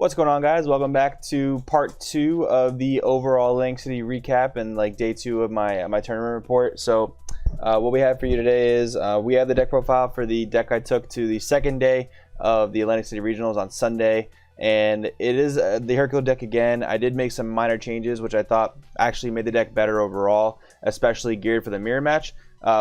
What's going on, guys? Welcome back to part 2 of the overall Atlantic City recap and like day 2 of my tournament report. So what we have for you today is we have the deck profile for the deck I took to the second day of the Atlantic City regionals on Sunday, and it is the Hercule deck again. I did make some minor changes which I thought actually made the deck better overall, especially geared for the mirror match,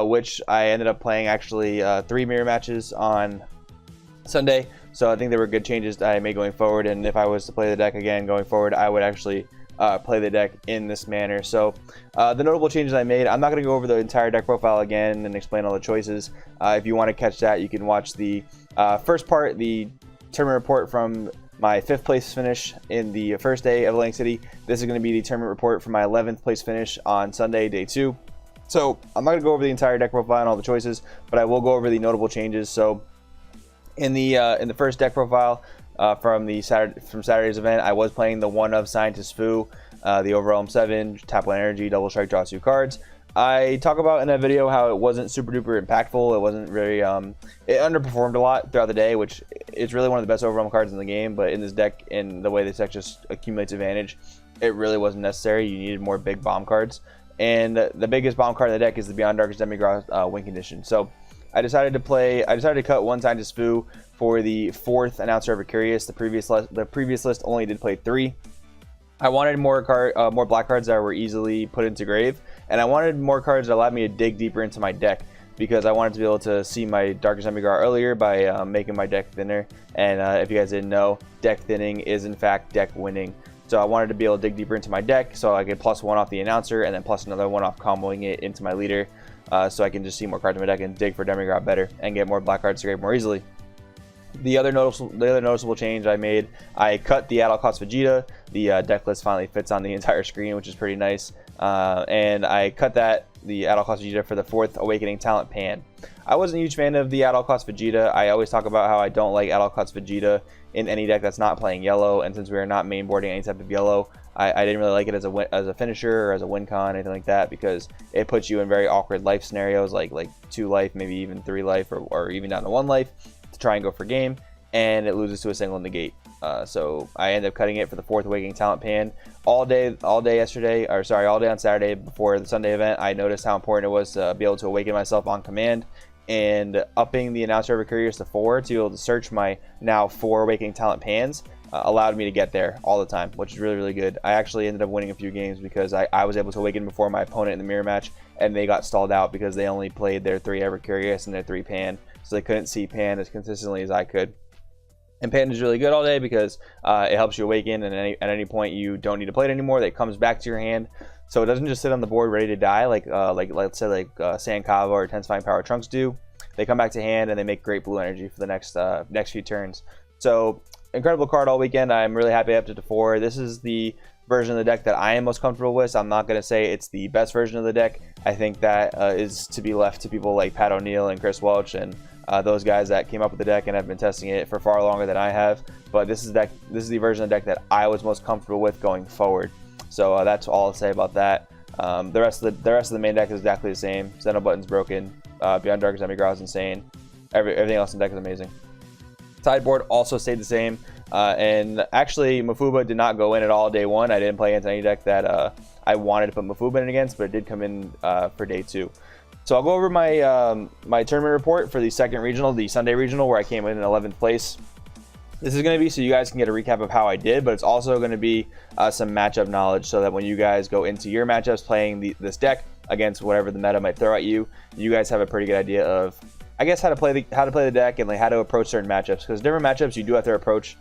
which I ended up playing actually 3 mirror matches on Sunday. So I think there were good changes that I made going forward, and if I was to play the deck again going forward, I would actually play the deck in this manner. So the notable changes I made, I'm not going to go over the entire deck profile again and explain all the choices. If you want to catch that, you can watch the first part, the tournament report from my 5th place finish in the first day of Atlantic City. This is going to be the tournament report for my 11th place finish on Sunday, day 2. So I'm not going to go over the entire deck profile and all the choices, but I will go over the notable changes. So in the first deck profile from Saturday's event, I was playing the one of Scientist Fu, the Overwhelm 7, tap 1 energy, double strike, draw 2 cards. I talk about in that video how it wasn't super duper impactful. It wasn't very it underperformed a lot throughout the day, which is really one of the best Overwhelm cards in the game. But in this deck, in the way this deck just accumulates advantage, it really wasn't necessary. You needed more big bomb cards, and the biggest bomb card in the deck is the Beyond Darkest Demigra win condition. So I decided to cut one Scientist Fu for the 4th Announcer Ever Curious. The previous list only did play 3. I wanted more black cards that were easily put into grave, and I wanted more cards that allowed me to dig deeper into my deck, because I wanted to be able to see my Darkest Demigra earlier by making my deck thinner. And if you guys didn't know, deck thinning is in fact deck winning. So I wanted to be able to dig deeper into my deck, so I could +1 off the Announcer and then plus another 1 off comboing it into my leader. So I can just see more cards in my deck and dig for Demigra better and get more black cards to grave more easily. The other noticeable change I made, I cut the at all cost Vegeta. The deck list finally fits on the entire screen, which is pretty nice. And I cut the at all cost Vegeta for the 4th Awakening Talent Pan. I wasn't a huge fan of the at all cost Vegeta. I always talk about how I don't like at all cost Vegeta in any deck that's not playing yellow, and since we are not mainboarding any type of yellow, I didn't really like it as a finisher or as a win con, anything like that, because it puts you in very awkward life scenarios like 2 life, maybe even 3 life, or even down to 1 life to try and go for game, and it loses to a single negate. So I ended up cutting it for the 4th Awakening Talent Pan. All day on Saturday before the Sunday event, I noticed how important it was to be able to awaken myself on command, and upping the Announcer Ever Curious to 4 to be able to search my now 4 Awakening Talent Pans allowed me to get there all the time, which is really, really good. I actually ended up winning a few games because I was able to awaken before my opponent in the mirror match, and they got stalled out because they only played their 3 Ever Curious and their 3 Pan, so they couldn't see Pan as consistently as I could. And Pan is really good all day because it helps you awaken, and at any point you don't need to play it anymore. It comes back to your hand, so it doesn't just sit on the board ready to die like let's say Sand Kava or Intensifying Power Trunks do. They come back to hand and they make great blue energy for the next few turns. So incredible card all weekend. I'm really happy I upped it to 4. This is the version of the deck that I am most comfortable with. So I'm not going to say it's the best version of the deck. I think that is to be left to people like Pat O'Neill and Chris Welch and those guys that came up with the deck and have been testing it for far longer than I have. But this is the version of the deck that I was most comfortable with going forward. So that's all I'll say about that. The rest of the main deck is exactly the same. Xeno Button's broken. Beyond Darkest Demigra is insane. Everything else in the deck is amazing. Sideboard also stayed the same, and actually Mafuba did not go in at all day 1. I didn't play against any deck that I wanted to put Mafuba in against, but it did come in for day 2. So I'll go over my my tournament report for the 2nd regional, the Sunday regional, where I came in 11th place. This is going to be so you guys can get a recap of how I did, but it's also going to be some matchup knowledge, so that when you guys go into your matchups playing this deck against whatever the meta might throw at you, you guys have a pretty good idea of, I guess, how to play the deck and like how to approach certain matchups, because different matchups you do have to approach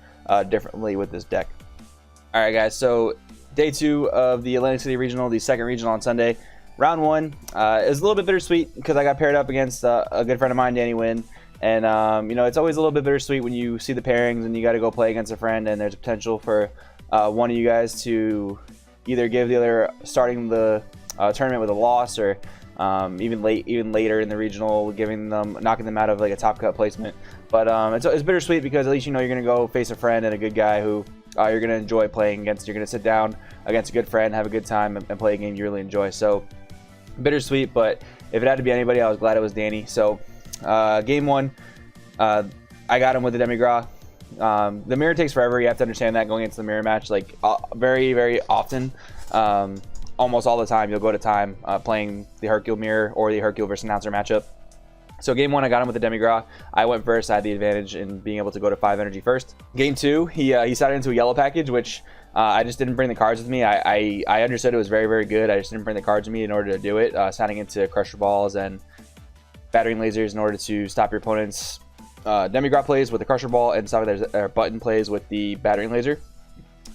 differently with this deck. All right, guys. So day 2 of the Atlantic City regional, the 2nd regional on Sunday. Round 1 is a little bit bittersweet because I got paired up against a good friend of mine, Danny Wynn. And you know, it's always a little bit bittersweet when you see the pairings and you got to go play against a friend, and there's a potential for one of you guys to either give the other starting the tournament with a loss, or even later in the regional, knocking them out of like a top cut placement. But it's bittersweet because at least you know you're gonna go face a friend and a good guy who you're gonna enjoy playing against. You're gonna sit down against a good friend, have a good time, and play a game you really enjoy. So bittersweet, but if it had to be anybody, I was glad it was Danny. So game 1, I got him with the Demigra. The mirror takes forever. You have to understand that going into the mirror match, like very, very often, almost all the time, you'll go to time playing the Hercule mirror or the Hercule versus announcer matchup. So game 1, I got him with the Demigras. I went first. I had the advantage in being able to go to 5 energy first. Game 2, he sided into a yellow package, which I just didn't bring the cards with me. I understood it was very, very good. I just didn't bring the cards with me in order to do it. Siding into crusher balls and battering lasers in order to stop your opponent's Demigras plays with the crusher ball, and stop their button plays with the battering laser.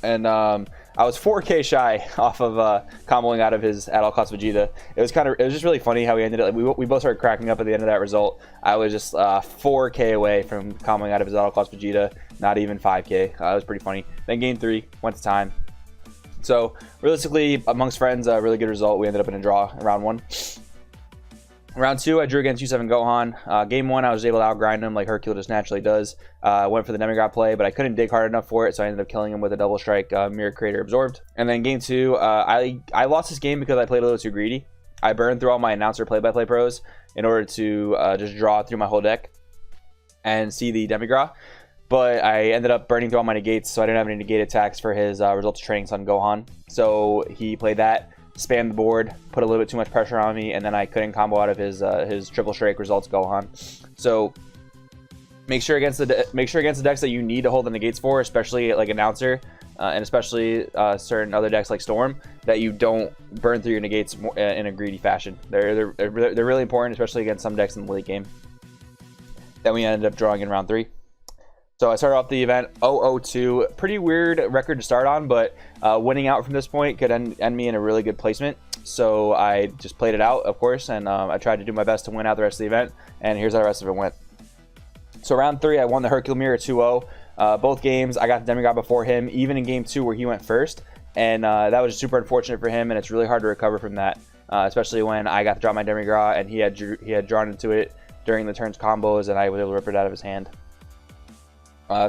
And I was 4k shy off of comboing out of his at all cost Vegeta. It was just really funny how we ended it. Like, we both started cracking up at the end of that result. I was just 4k away from comboing out of his at all cost Vegeta, not even 5k. It was pretty funny. Then game 3 went to time. So realistically, amongst friends, a really good result. We ended up in a draw in round 1. Round 2, I drew against U7 Gohan. Game 1, I was able to outgrind him like Hercule just naturally does. Went for the Demigras play, but I couldn't dig hard enough for it, so I ended up killing him with a double strike Mirror Creator Absorbed. And then game 2, I lost this game because I played a little too greedy. I burned through all my announcer play-by-play pros in order to just draw through my whole deck and see the Demigras. But I ended up burning through all my negates, so I didn't have any negate attacks for his Results Training Son Gohan. So he played that, spammed the board, put a little bit too much pressure on me, and then I couldn't combo out of his triple strike Results Gohan. So make sure against the decks that you need to hold the negates for, especially like announcer, and especially certain other decks like Storm, that you don't burn through your negates in a greedy fashion. They're really important, especially against some decks in the late game. Then we ended up drawing in round 3. So I started off the event 0-2. Pretty weird record to start on, but winning out from this point could end me in a really good placement. So I just played it out, of course, and I tried to do my best to win out the rest of the event. And here's how the rest of it went. So round 3, I won the Hercule Mirror 2-0. Both games, I got the Demigras before him, even in game 2 where he went first. And that was super unfortunate for him, and it's really hard to recover from that, especially when I got to draw my Demigras and he had drawn into it during the turn's combos, and I was able to rip it out of his hand.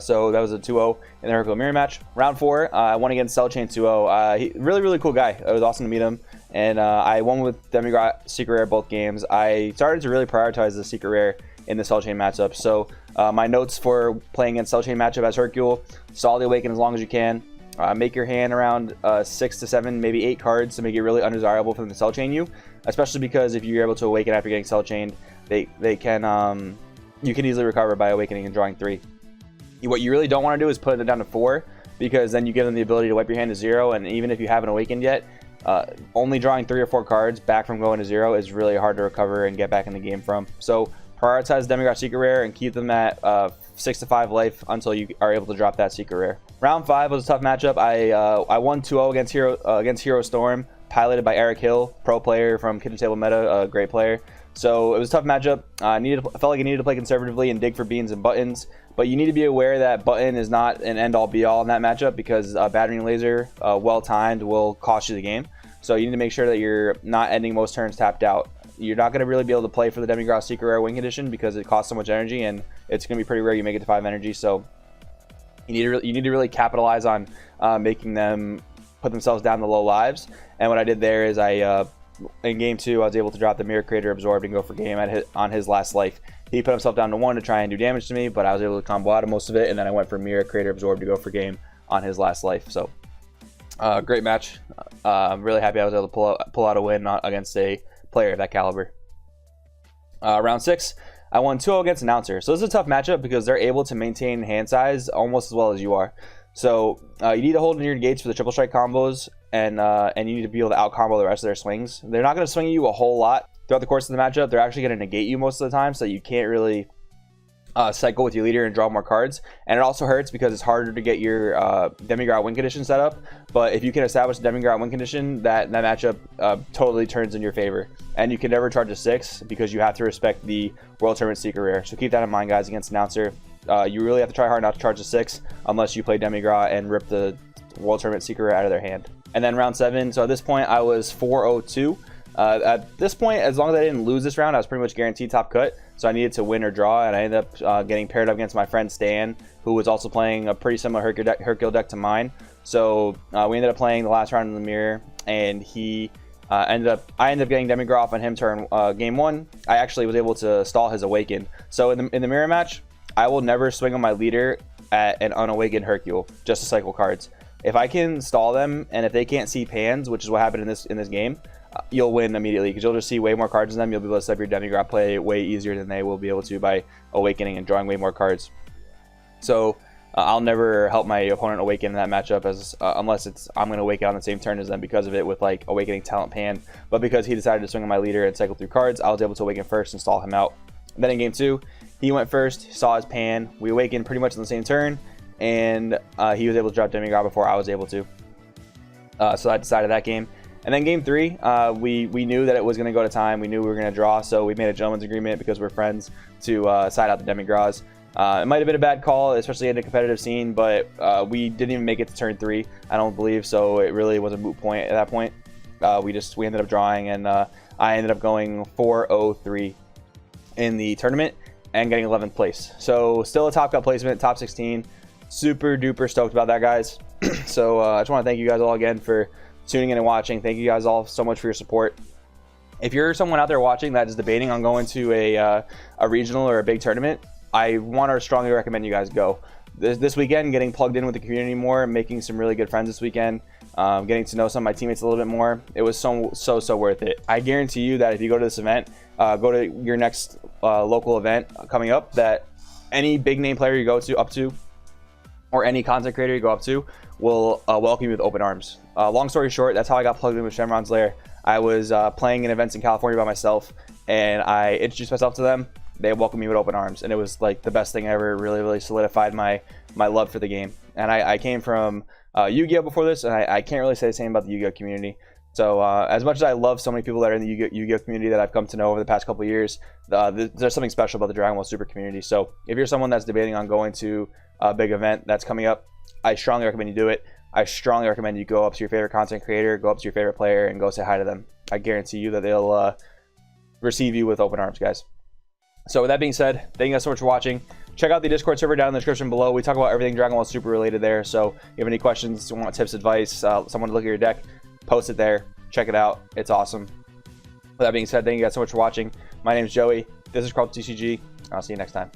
So that was a 2-0 in the Hercule Mirror match. Round 4, I won against Cell Chain 2-0. Really cool guy. It was awesome to meet him. And I won with Demigras Secret Rare both games. I started to really prioritize the Secret Rare in the Cell Chain matchup. So my notes for playing against Cell Chain matchup as Hercule: solidly awaken as long as you can. Make your hand around 6 to 7, maybe 8 cards to make it really undesirable for them to Cell Chain you. Especially because if you're able to awaken after getting Cell Chained, you can easily recover by awakening and drawing 3. What you really don't want to do is put it down to 4, because then you give them the ability to wipe your hand to 0, and even if you haven't awakened yet, only drawing 3 or 4 cards back from going to 0 is really hard to recover and get back in the game from. So prioritize Demigras Secret Rare and keep them at 6 to 5 life until you are able to drop that Secret Rare. Round 5 was a tough matchup. I won 2-0 against Hero Storm, piloted by Hercule, pro player from Kitchen Table Meta, a great player. So it was a tough matchup. I felt like I needed to play conservatively and dig for beans and buttons, but you need to be aware that button is not an end-all be-all in that matchup, because battering laser, well-timed, will cost you the game. So you need to make sure that you're not ending most turns tapped out. You're not going to really be able to play for the Demigras Secret Rare Wing Condition because it costs so much energy, and it's going to be pretty rare you make it to 5 energy. So you need to really capitalize on making them put themselves down to low lives. And what I did there is in game 2, I was able to drop the Mirror Creator Absorbed and go for game on his last life. He put himself down to 1 to try and do damage to me, but I was able to combo out of most of it, and then I went for Mirror Creator Absorbed to go for game on his last life. So great match. I'm really happy I was able to pull out a win against a player of that caliber. Round 6, I won 2-0 against Announcer. So this is a tough matchup because they're able to maintain hand size almost as well as you are. So you need to hold in your gates for the triple strike combos, and you need to be able to out combo the rest of their swings. They're not going to swing you a whole lot throughout the course of the matchup. They're actually going to negate you most of the time, so you can't really cycle with your leader and draw more cards. And it also hurts because it's harder to get your Demigras win condition set up. But if you can establish the Demigras win condition, that matchup totally turns in your favor. And you can never charge a 6 because you have to respect the World Tournament Secret Rare. So keep that in mind, guys, against Announcer. You really have to try hard not to charge a 6 unless you play Demigras and rip the World Tournament Secret Rare out of their hand. And then round 7, so at this point I was 4-0-2. At this point, as long as I didn't lose this round, I was pretty much guaranteed top cut. So I needed to win or draw, and I ended up getting paired up against my friend Stan, who was also playing a pretty similar Hercule deck to mine. So we ended up playing the last round in the mirror, and I ended up getting Demigras off on him turn game 1. I actually was able to stall his awaken. So in the mirror match, I will never swing on my leader at an unawakened Hercule just to cycle cards. If I can stall them, and if they can't see pans, which is what happened in this game, you'll win immediately because you'll just see way more cards than them. You'll be able to set up your demigod play way easier than they will be able to by awakening and drawing way more cards. So I'll never help my opponent awaken in that matchup as unless I'm going to awaken on the same turn as them because of it with like awakening talent pan. But because he decided to swing on my leader and cycle through cards, I was able to awaken first and stall him out. Then in game 2, he went first, saw his pan. We awakened pretty much on the same turn, and he was able to drop demigod before I was able to. So I decided that game. And then game 3, we knew that it was going to go to time. We knew we were going to draw, so we made a gentleman's agreement because we're friends to side out the demigods. It might have been a bad call, especially in a competitive scene, but we didn't even make it to turn 3, I don't believe, so it really was a moot point at that point. We ended up drawing, and I ended up going 4-0-3 in the tournament and getting 11th place. So still a top cut placement, top 16. Super duper stoked about that, guys. So I just want to thank you guys all again for tuning in and watching. Thank you guys all so much for your support. If you're someone out there watching that is debating on going to a regional or a big tournament, I want to strongly recommend you guys go. This weekend, getting plugged in with the community more, making some really good friends this weekend, getting to know some of my teammates a little bit more. It was so worth it. I guarantee you that if you go to this event, go to your next local event coming up, that any big name player you go up to, or any content creator you go up to, will welcome you with open arms. Long story short, that's how I got plugged in with Shenron's Lair. I was playing in events in California by myself, and I introduced myself to them. They welcomed me with open arms, and it was like the best thing ever. It really solidified my love for the game. And I came from Yu-Gi-Oh before this, and I can't really say the same about the Yu-Gi-Oh community. So as much as I love so many people that are in the Yu-Gi-Oh community that I've come to know over the past couple of years, there's something special about the Dragon Ball Super community. So if you're someone that's debating on going to a big event that's coming up, I strongly recommend you do it. I strongly recommend you go up to your favorite content creator, go up to your favorite player, and go say hi to them. I guarantee you that they'll receive you with open arms, guys. So with that being said, thank you guys so much for watching. Check out the Discord server down in the description below. We talk about everything Dragon Ball Super related there. So if you have any questions, you want tips, advice, someone to look at your deck, post it there. Check it out. It's awesome. With that being said, thank you guys so much for watching. My name is Joey. This is Carlton TCG. I'll see you next time.